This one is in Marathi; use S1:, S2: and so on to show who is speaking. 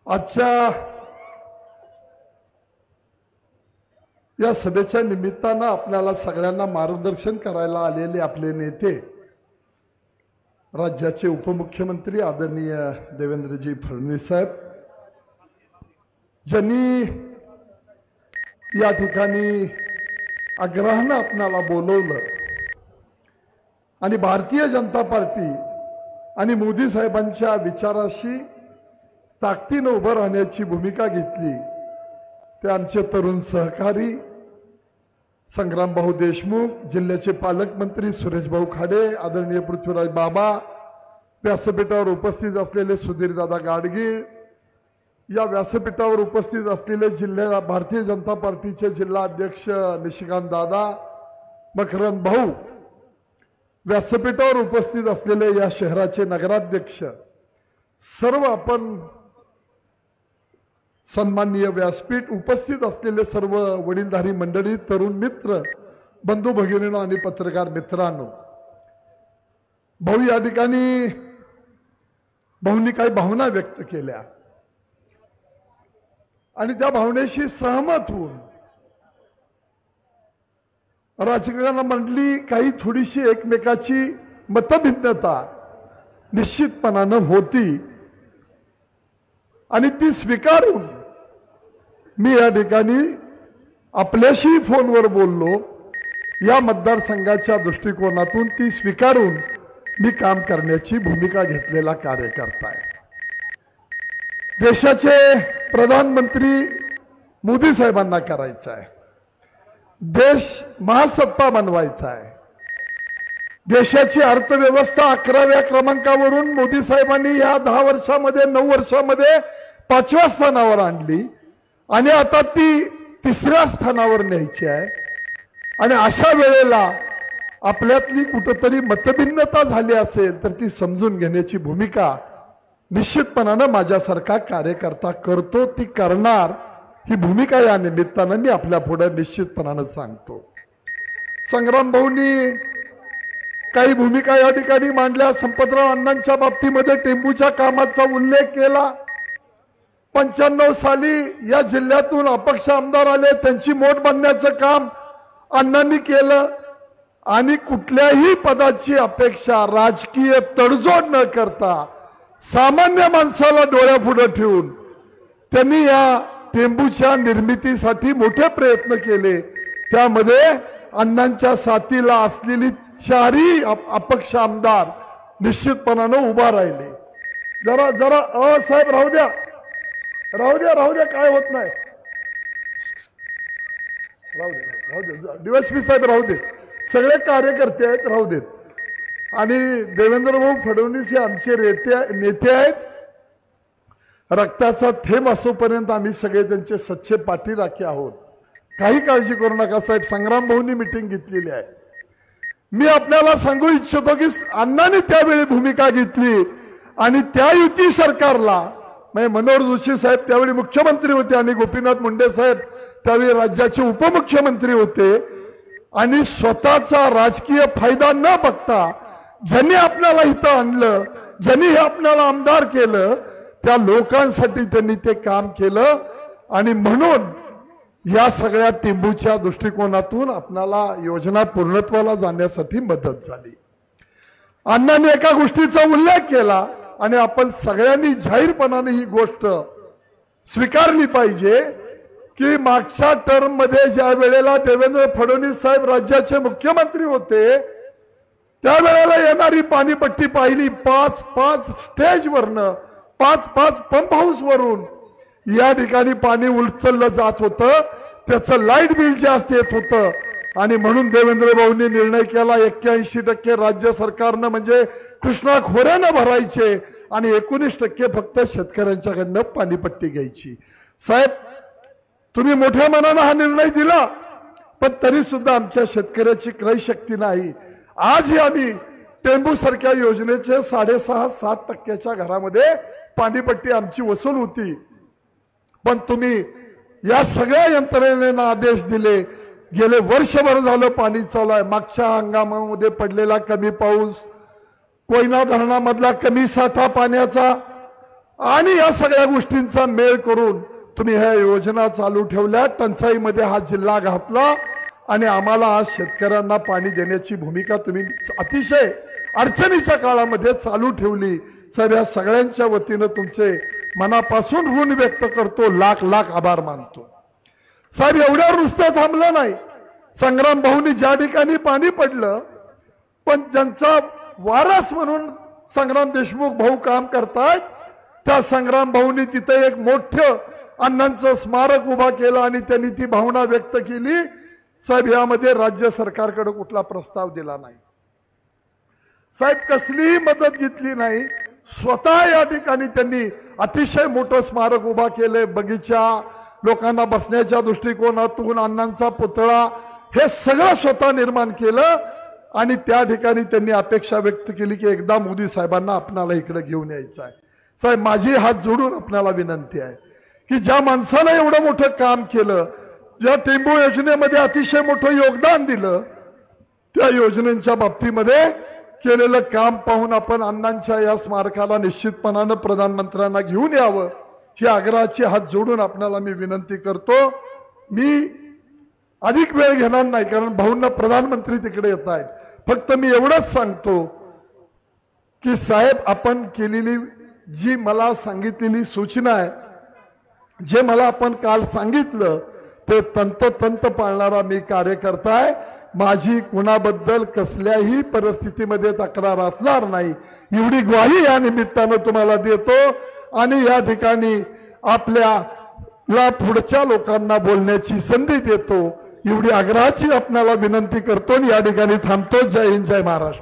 S1: आजच्या या सभेच्या निमित्तानं आपल्याला सगळ्यांना मार्गदर्शन करायला आलेले आपले नेते राज्याचे उपमुख्यमंत्री आदरणीय देवेंद्रजी फडणवीस साहेब, ज्यांनी या ठिकाणी आग्रहानं आपल्याला बोलवलं आणि भारतीय जनता पार्टी आणि मोदी साहेबांच्या विचाराशी ताकदीनं उभं राहण्याची भूमिका घेतली, ते आमचे तरुण सहकारी संग्रामभाऊ देशमुख, जिल्ह्याचे पालकमंत्री सुरेशभाऊ खाडे, आदरणीय पृथ्वीराज बाबा, व्यासपीठावर उपस्थित असलेले सुधीरदादा गाडगीळ, या व्यासपीठावर उपस्थित असलेले जिल्हा भारतीय जनता पार्टीचे जिल्हा अध्यक्ष निशिकांत दादा, मकरंद भाऊ, व्यासपीठावर उपस्थित असलेले या शहराचे नगराध्यक्ष, सर्व आपण सन्माननीय व्यासपीठ उपस्थित असलेले सर्व वडीलधारी मंडळी, तरुण मित्र, बंधू भगिनींनो आणि पत्रकार मित्रांनो, भाऊ या ठिकाणी भाऊंनी काही भावना व्यक्त केल्या आणि त्या भावनेशी सहमत होऊन राजकारणामधली काही थोडीशी एकमेकाची मतभिन्नता निश्चितपणानं होती आणि ती स्वीकारून मी या ठिकाणी आपल्याशी फोनवर बोललो। या मतदारसंघाच्या दृष्टिकोनातून ती स्वीकारून मी काम करण्याची भूमिका घेतलेला कार्यकर्ता आहे। देशाचे प्रधानमंत्री मोदी साहेबांना करायचं आहे, देश महासत्ता बनवायचा आहे, देशाची अर्थव्यवस्था 11व्या क्रमांकावरून मोदी साहेबांनी या 10 वर्षामध्ये 9 वर्षामध्ये 5व्या स्थानावर आणली आणि आता ती 3ऱ्या स्थानावर न्यायची आहे। आणि अशा वेळेला आपल्यातली कुठेतरी मतभिन्नता झाली असेल तर ती समजून घेण्याची भूमिका निश्चितपणानं माझ्यासारखा कार्यकर्ता करतो, ती करणार, ही भूमिका या निमित्तानं मी आपल्या पुढे निश्चितपणानं सांगतो। संग्राम भाऊंनी काही भूमिका या ठिकाणी मांडल्या। संपतराव अण्णांच्या बाबतीमध्ये टेंबूच्या कामाचा उल्लेख केला। 95 साली या जिल्ह्यातून अपक्ष आमदार आले, त्यांची मोठ बांधण्याचं काम अण्णांनी केलं आणि कुठल्याही पदाची अपेक्षा राजकीय तडजोड न करता सामान्य माणसाला डोळ्यापुढे ठेवून त्यांनी या टेंबूच्या निर्मितीसाठी मोठे प्रयत्न केले। त्यामध्ये अण्णांच्या साथीला असलेली 4ही अपक्ष आमदार निश्चितपणानं उभा राहिले। जरा साहेब राहू द्या, काय होत नाही, राहू दे डीएसपी साहेब राहू देत, सगळे कार्यकर्ते आहेत, राहू देत। आणि देवेंद्र भाऊ फडणवीस हे आमचे नेते आहेत, रक्ताचा थेंब असोपर्यंत आम्ही सगळे त्यांचे सच्चे पाठीराखे आहोत, काही काळजी करू नका साहेब। संग्राम भाऊंनी मीटिंग घेतलेली आहे। मी आपल्याला सांगू इच्छितो की अण्णांनी त्यावेळी भूमिका घेतली आणि त्या युती सरकारला, मनोहर जोशी साहेब त्यावेळी मुख्यमंत्री होते आणि गोपीनाथ मुंडे साहेब त्यावेळी राज्याचे उपमुख्यमंत्री होते, आणि स्वतःचा राजकीय फायदा न बघता ज्यांनी आपल्याला इथं आणलं, ज्यांनी हे आपल्याला आमदार केलं, त्या लोकांसाठी त्यांनी ते काम केलं आणि म्हणून या सगळ्या टेंबूच्या दृष्टिकोनातून आपल्याला योजना पूर्णत्वाला जाण्यासाठी मदत झाली। अण्णांनी एका गोष्टीचा उल्लेख केला आणि आपण सगळ्यांनी जाहीरपणाने ही गोष्ट स्वीकारली पाहिजे की मागच्या टर्म मध्ये ज्या वेळेला देवेंद्र फडणवीस साहेब राज्याचे मुख्यमंत्री होते त्यावेळेला येणारी पाणीपट्टी पाहिली, 5 स्टेजवरनं 5 पंप हाऊस वरून या ठिकाणी पाणी उचललं जात होतं, त्याचं लाईट बिल जास्त येत होतं आणि म्हणून देवेंद्र भाऊंनी निर्णय केला 81% राज्य सरकारनं म्हणजे कृष्णा खोऱ्यानं भरायचे आणि 19% फक्त शेतकऱ्यांच्याकडनं पाणीपट्टी घ्यायची। साहेब तुम्ही मोठ्या मनानं हा निर्णय दिला, पण तरी सुद्धा आमच्या शेतकऱ्याची क्रय शक्ती नाही। आजही आम्ही टेंबू सारख्या योजनेचे 6.5-7% घरामध्ये पाणीपट्टी आमची वसूल होती, पण तुम्ही या सगळ्या यंत्रणेला आदेश दिले। गेले वर्षभर झालं पाणी चालू आहे। मागच्या हंगामामध्ये पडलेला कमी पाऊस, कोयना धरणामधला कमी साठा पाण्याचा, आणि या सगळ्या गोष्टींचा मेळ करून तुम्ही ह्या योजना चालू ठेवल्या, टंचाईमध्ये हा जिल्हा घातला आणि आम्हाला आज शेतकऱ्यांना पाणी देण्याची भूमिका तुम्ही अतिशय अडचणीच्या काळामध्ये चालू ठेवली। साहेब या सगळ्यांच्या वतीनं तुमचे मनापासून ऋण व्यक्त करतो, लाख लाख आभार मानतो। साहेब एवढ्यावर नुसतं थांबलं नाही, संग्राम भाऊनी ज्या ठिकाणी पाणी पडलं पण ज्यांचा वारस म्हणून संग्राम देशमुख भाऊ काम करतायत त्या संग्राम भाऊनी तिथे एक मोठं अण्णांचं स्मारक उभा केलं आणि त्यांनी ती भावना व्यक्त केली। साहेब यामध्ये राज्य सरकारकडे कुठला प्रस्ताव दिला नाही, साहेब कसलीही मदत घेतली नाही, स्वतः या ठिकाणी त्यांनी अतिशय मोठं स्मारक उभा केले, बगीचा, लोकांना बसण्याच्या दृष्टिकोनातून अण्णांचा पुतळा, हे सगळं स्वतः निर्माण केलं आणि त्या ठिकाणी त्यांनी अपेक्षा व्यक्त केली की एकदा मोदी साहेबांना आपणाला इकडे घेऊन यायचं आहे। साहेब माझी हात जोडून आपल्याला विनंती आहे की ज्या माणसाला एवढं मोठं काम केलं, ज्या टेंबू योजनेमध्ये अतिशय मोठं योगदान दिलं, त्या योजनेच्या बाबतीमध्ये केलेलं काम पाहून आपण अण्णांच्या या स्मारकाला निश्चितपणानं प्रधानमंत्र्यांना घेऊन यावं ही आग्रहाची हात जोडून आपल्याला मी विनंती करतो। मी अधिक वेळ घेणार नाही कारण भाऊंना प्रधानमंत्री तिकडे येत आहेत, फक्त मी एवढंच सांगतो की साहेब आपण केलेली जी मला सांगितलेली सूचना आहे, जे मला आपण काल सांगितलं ते तंतोतंत पाळणारा मी कार्यकर्ता आहे। माझी कुणाबद्दल कसल्याही परिस्थितीमध्ये तक्रार असणार नाही एवढी ग्वाही या निमित्तानं तुम्हाला देतो आणि या ठिकाणी आपल्याला पुढच्या लोकांना बोलण्याची संधी देतो एवढी आग्रहाची आपल्याला विनंती करतो आणि या ठिकाणी थांबतो। जय हिंद, जय महाराष्ट्र।